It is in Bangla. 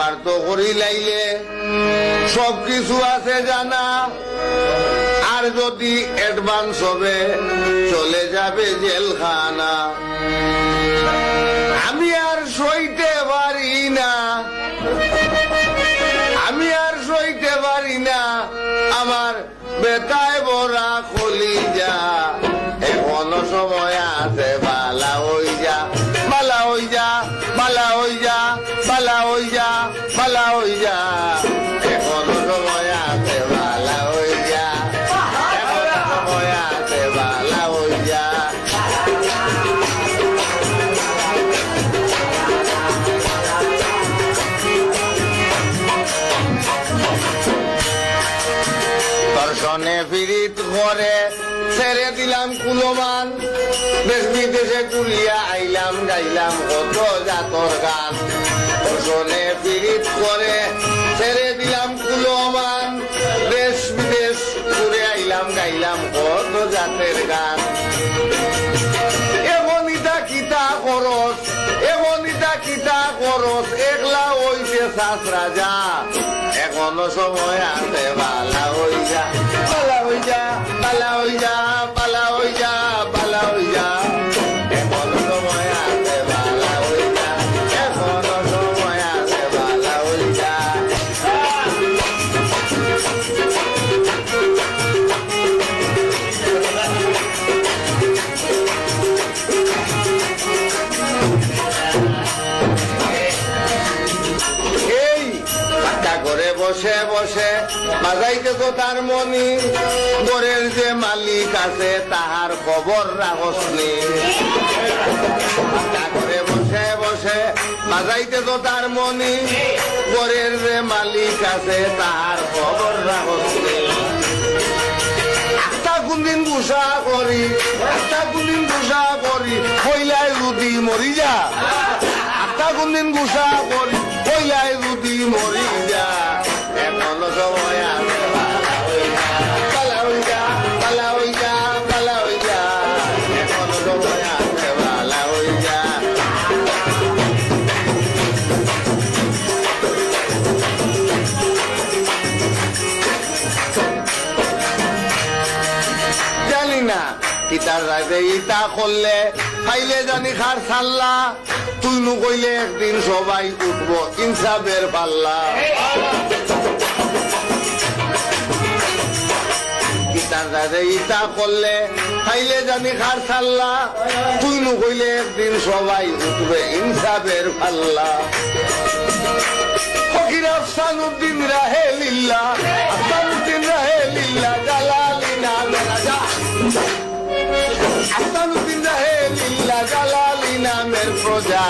ব্যবহার তো করি লাইলে সবকিছু আছে জানা, আর যদি অ্যাডভান্স হবে চলে যাবে জেলখানা। আমি আর সইতে পারি না, আমি আর সইতে পারি না, আমার বেতায় ভরা কলিজা। এখনো সময় আছে, বালা হই যা, বালা হই যা, বালা হই যা, বালা হই যা, বালা হই যা। এখনো সময় আছে, বালা হই যা, এখনো সময় আছে, বালা হই যা। দর্শনে ফিরিত ঘরে ছেড়ে দিলাম কুলমান, দেশ বিদেশে কুলিয়া আইলাম, গাইলাম কত জাতর গান। দর্শনে ফিরিত করে ছেড়ে দিলাম কুলমান, দেশ বিদেশ ঘুরে আইলাম, গাইলাম কত জাতের গান। এমনিতা কিতা খরচ, এমনিতা কিতা খরচ, একলা হইতে শাস রাজা। এখনো সময় আছে, বালা হই যা, বালা হই যা, বালা হই যা, বালা হই যা, বালা হই যা। এখনো সময় আছে, বালা হই যা, এখনো সময় আছে, বালা হই যা। ঘরে বসে বসে বাজাইতেছ তার মনি, ঘরের যে মালিক আছে তাহার খবর রাখসনি। ঘরে বসে বসে বাজাইতেছ তার মনি, ঘরের যে মালিক আছে তাহার খবর রাখসনি। একটা কোনদিন গুসা করি, একটা কোনদিন গুসা করি, কইলায় যদি মরি যা। একটা কোনদিন গুসা করি, কইলায় যদি মরি যা। এখনো সময় আছে, বালা হই যা, বালা হই যা, বালা হই যা, বালা হই যা। এখনো সময় আছে, বালা হই যা। জানি না ইতার রাতে ইতা করলে খাইলে জানি খার ছাল্লা, তুই নু কইলে একদিন সবাই উঠবো ইনসাফের পাল্লা। ইতার রাতে ইতা করলে খাইলে জানি খার ছাল্লা, তুই নু কইলে একদিন সবাই উঠবে ইনসাফের পাল্লা। ফকির আফসানুদ্দিন রাহে লিল্লাহ, আফসানুদ্দিন রাহে লিল্লাহ, জালালিনা রাজা। আফসানুদ্দিন রাহে লিল্লাহ, জালালি নামের প্রজা।